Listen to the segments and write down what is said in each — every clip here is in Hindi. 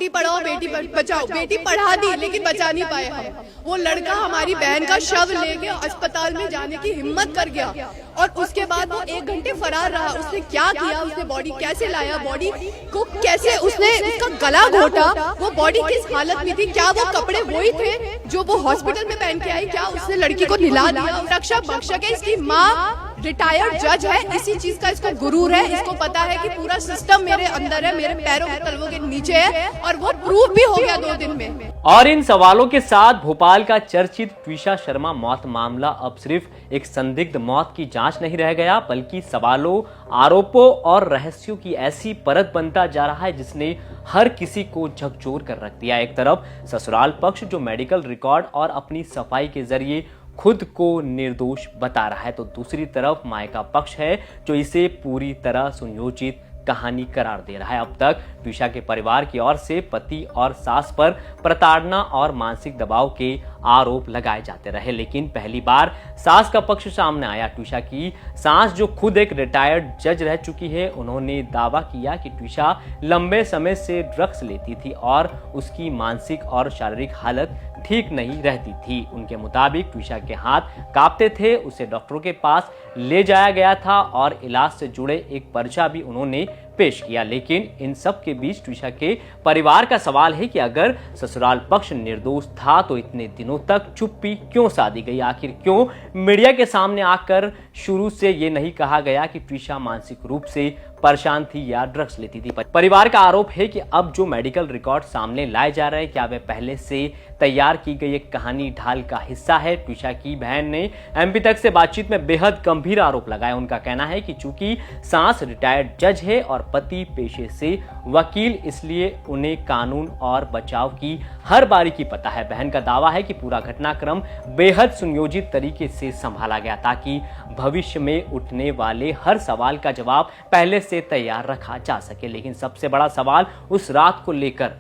बेटी पढ़ाओ बेटी बचाओ, बेटी पढ़ा दी लेकिन बचा नहीं पाए हम। वो लड़का हमारी बहन का शव लेके अस्पताल में जाने की हिम्मत कर गया और उसके बाद वो 1 घंटे फरार रहा। उसने क्या किया, उसने बॉडी कैसे लाया, बॉडी को कैसे उसने उसका गला घोटा, वो बॉडी किस हालत में थी, क्या वो कपड़े वही थे जो वो हॉस्पिटल में पहन के आई, क्या उसने लड़की को निला दिया। रक्षा भक्षक है, इसकी माँ रिटायर्ड जज है, इसी चीज का इसको गुरूर है। इसको पता है कि पूरा सिस्टम मेरे अंदर है, मेरे पैरों के तलवों के नीचे है और वो प्रूफ भी हो गया 2 दिन में। और इन सवालों के साथ भोपाल का चर्चित ट्विशा शर्मा मौत मामला अब सिर्फ एक संदिग्ध मौत की जांच नहीं रह गया, बल्कि सवालों, आरोपों और रहस्यों की ऐसी परत बनता जा रहा है जिसने हर किसी को झकझोर कर रख दिया। एक तरफ ससुराल पक्ष जो मेडिकल रिकॉर्ड और अपनी सफाई के जरिए खुद को निर्दोष बता रहा है, तो दूसरी तरफ मायका पक्ष है जो इसे पूरी तरह सुनियोजित कहानी करार दे रहा है। अब तक ट्विशा के परिवार की ओर से पति और सास पर प्रताड़ना और मानसिक दबाव के आरोप लगाए जाते रहे, लेकिन पहली बार सास का पक्ष सामने आया। ट्विशा की सास जो खुद एक रिटायर्ड जज रह चुकी है, उन्होंने दावा किया कि ट्विशा लंबे समय से ड्रग्स लेती थी और उसकी मानसिक और शारीरिक हालत ठीक नहीं रहती थी। उनके मुताबिक ट्विशा के हाथ कांपते थे, उसे डॉक्टरों के पास ले जाया गया था और इलाज से जुड़े एक पर्चा भी उन्होंने पेश किया। लेकिन इन सब के बीच ट्विशा के परिवार का सवाल है कि अगर ससुराल पक्ष निर्दोष था तो इतने दिनों तक चुप्पी क्यों साधी गई? आखिर क्यों मीडिया के सामने आकर शुरू से ये नहीं कहा गया कि ट्विशा मानसिक रूप से परेशान थी या ड्रग्स लेती थी? परिवार का आरोप है कि अब जो मेडिकल रिकॉर्ड सामने लाए जा रहे हैं, क्या वे पहले से तैयार की गई एक कहानी ढाल का हिस्सा है? ट्विशा की बहन ने एमपी तक से बातचीत में बेहद गंभीर आरोप लगाया। उनका कहना है कि चूंकि सास रिटायर्ड जज है और पति पेशे से वकील, इसलिए उन्हें कानून और बचाव की हर बारीकी पता है। बहन का दावा है कि पूरा घटनाक्रम बेहद सुनियोजित तरीके से संभाला गया ताकि भविष्य में उठने वाले हर सवाल का जवाब पहले से तैयार रखा जा सके। लेकिन सबसे बड़ा सवाल उस रात को लेकर,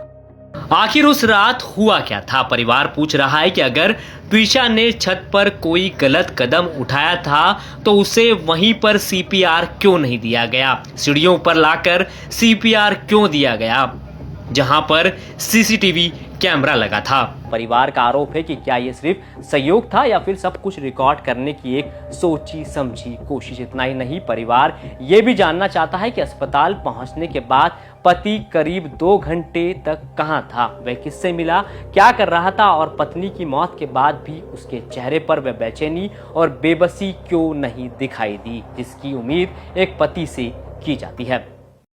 आखिर उस रात हुआ क्या था? परिवार पूछ रहा है कि अगर ट्विशा ने छत पर कोई गलत कदम उठाया था तो उसे वहीं पर सीपीआर क्यों नहीं दिया गया? सीढ़ियों पर लाकर सीपीआर क्यों दिया गया जहां पर सीसीटीवी कैमरा लगा था? परिवार का आरोप है कि क्या ये सिर्फ सहयोग था या फिर सब कुछ रिकॉर्ड करने की एक सोची समझी कोशिश? इतना ही नहीं, परिवार ये भी जानना चाहता है कि अस्पताल पहुंचने के बाद पति करीब 2 घंटे तक कहां था, वह किससे मिला, क्या कर रहा था और पत्नी की मौत के बाद भी उसके चेहरे पर वह बेचैनी और बेबसी क्यों नहीं दिखाई दी जिसकी उम्मीद एक पति से की जाती है।